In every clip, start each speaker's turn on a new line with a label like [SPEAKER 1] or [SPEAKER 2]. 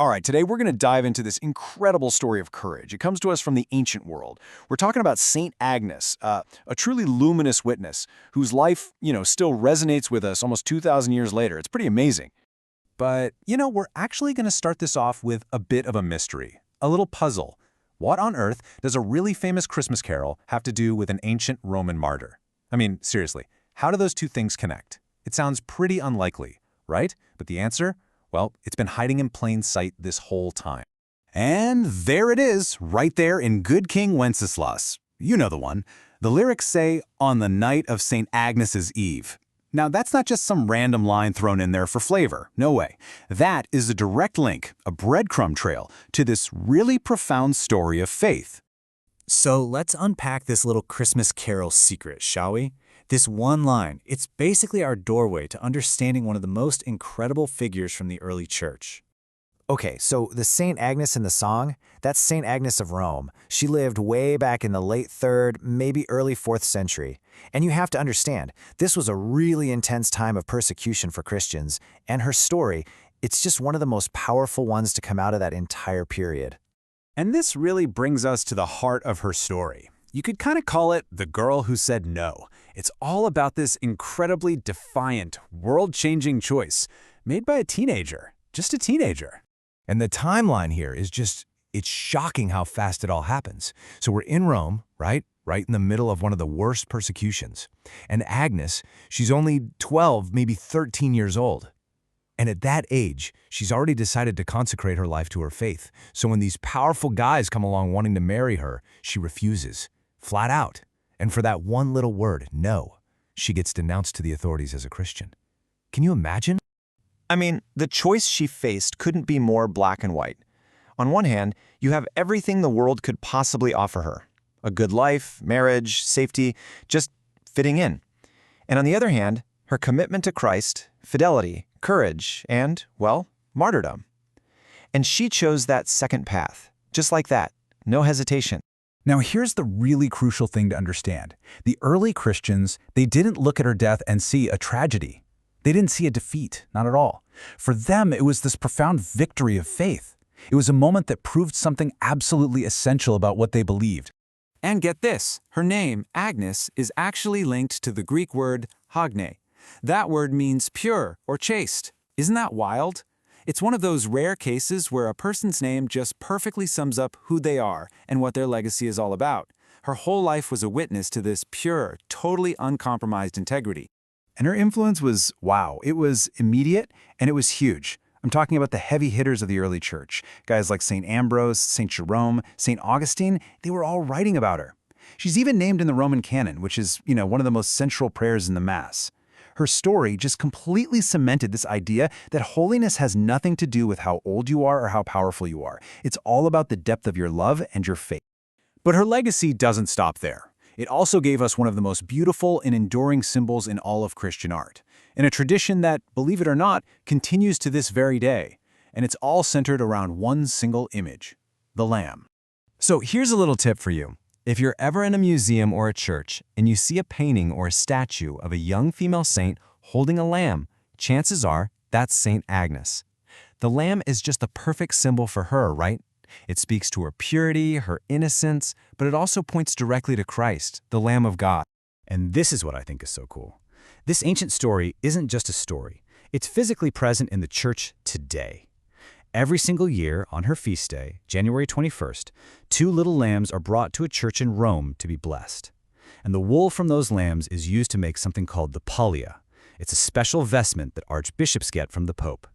[SPEAKER 1] All right, today we're going to dive into this incredible story of courage. It comes to us from the ancient world. We're talking about Saint Agnes, a truly luminous witness whose life, still resonates with us almost 2,000 years later. It's pretty amazing.
[SPEAKER 2] But, we're actually going to start this off with a bit of a mystery, a little puzzle. What on earth does a really famous Christmas carol have to do with an ancient Roman martyr? I mean, seriously, how do those two things connect? It sounds pretty unlikely, right? But the answer? Well, it's been hiding in plain sight this whole time. And there it is, right there in Good King Wenceslas. You know the one. The lyrics say, "On the night of St. Agnes's Eve." Now, that's not just some random line thrown in there for flavor. No way. That is a direct link, a breadcrumb trail, to this really profound story of faith.
[SPEAKER 3] So let's unpack this little Christmas carol secret, shall we? This one line, it's basically our doorway to understanding one of the most incredible figures from the early church.
[SPEAKER 4] Okay, so the Saint Agnes in the song, that's Saint Agnes of Rome. She lived way back in the late 3rd, maybe early 4th century. And you have to understand, this was a really intense time of persecution for Christians, and her story, it's just one of the most powerful ones to come out of that entire period.
[SPEAKER 2] And this really brings us to the heart of her story. You could kind of call it the girl who said no. It's all about this incredibly defiant, world-changing choice made by a teenager, just a teenager.
[SPEAKER 5] And the timeline here is it's shocking how fast it all happens. So we're in Rome, right? Right in the middle of one of the worst persecutions. And Agnes, she's only 12, maybe 13 years old. And at that age, she's already decided to consecrate her life to her faith. So when these powerful guys come along wanting to marry her, she refuses, flat out. And for that one little word, no, she gets denounced to the authorities as a Christian. Can you imagine?
[SPEAKER 1] I mean, the choice she faced couldn't be more black and white. On one hand, you have everything the world could possibly offer her. A good life, marriage, safety, just fitting in. And on the other hand, her commitment to Christ, fidelity, courage, and, well, martyrdom. And she chose that second path, just like that, no hesitation.
[SPEAKER 2] Now here's the really crucial thing to understand. The early Christians, they didn't look at her death and see a tragedy. They didn't see a defeat, not at all. For them, it was this profound victory of faith. It was a moment that proved something absolutely essential about what they believed.
[SPEAKER 3] And get this, her name, Agnes, is actually linked to the Greek word hagne. That word means pure or chaste. Isn't that wild? It's one of those rare cases where a person's name just perfectly sums up who they are and what their legacy is all about. Her whole life was a witness to this pure, totally uncompromised integrity.
[SPEAKER 2] And her influence was, wow, it was immediate and it was huge. I'm talking about the heavy hitters of the early church. Guys like St. Ambrose, St. Jerome, St. Augustine, they were all writing about her. She's even named in the Roman canon, which is, one of the most central prayers in the Mass. Her story just completely cemented this idea that holiness has nothing to do with how old you are or how powerful you are. It's all about the depth of your love and your faith. But her legacy doesn't stop there. It also gave us one of the most beautiful and enduring symbols in all of Christian art, in a tradition that, believe it or not, continues to this very day. And it's all centered around one single image, the Lamb.
[SPEAKER 5] So here's a little tip for you. If you're ever in a museum or a church and you see a painting or a statue of a young female saint holding a lamb, chances are that's Saint Agnes. The lamb is just the perfect symbol for her, right? It speaks to her purity, her innocence, but it also points directly to Christ, the Lamb of God.
[SPEAKER 3] And this is what I think is so cool. This ancient story isn't just a story. It's physically present in the church today. Every single year, on her feast day, January 21st, 2 little lambs are brought to a church in Rome to be blessed. And the wool from those lambs is used to make something called the pallia. It's a special vestment that archbishops get from the Pope.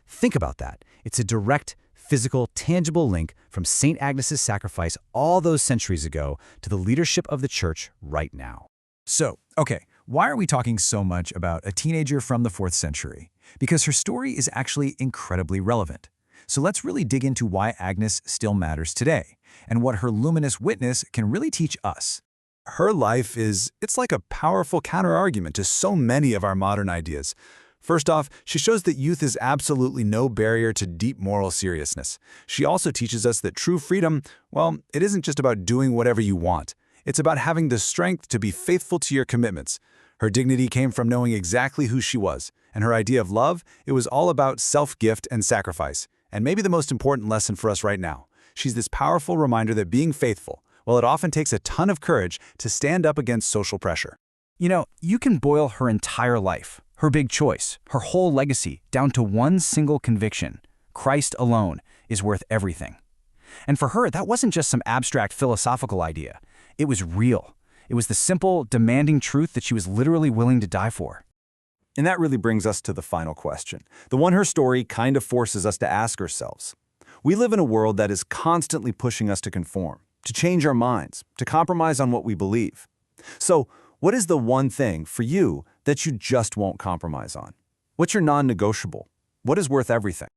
[SPEAKER 3] Think about that. It's a direct, physical, tangible link from St. Agnes's sacrifice all those centuries ago to the leadership of the church right now.
[SPEAKER 2] So, okay, why are we talking so much about a teenager from the 4th century? Because her story is actually incredibly relevant. So let's really dig into why Agnes still matters today, and what her luminous witness can really teach us. Her life it's like a powerful counter-argument to so many of our modern ideas. First off, she shows that youth is absolutely no barrier to deep moral seriousness. She also teaches us that true freedom, well, it isn't just about doing whatever you want. It's about having the strength to be faithful to your commitments. Her dignity came from knowing exactly who she was, and her idea of love, it was all about self-gift and sacrifice. And maybe the most important lesson for us right now. She's this powerful reminder that being faithful, well, it often takes a ton of courage to stand up against social pressure.
[SPEAKER 6] You know, you can boil her entire life, her big choice, her whole legacy, down to one single conviction. Christ alone is worth everything. And for her, that wasn't just some abstract philosophical idea. It was real. It was the simple, demanding truth that she was literally willing to die for.
[SPEAKER 2] And that really brings us to the final question, the one her story kind of forces us to ask ourselves. We live in a world that is constantly pushing us to conform, to change our minds, to compromise on what we believe. So, what is the one thing for you that you just won't compromise on? What's your non-negotiable? What is worth everything?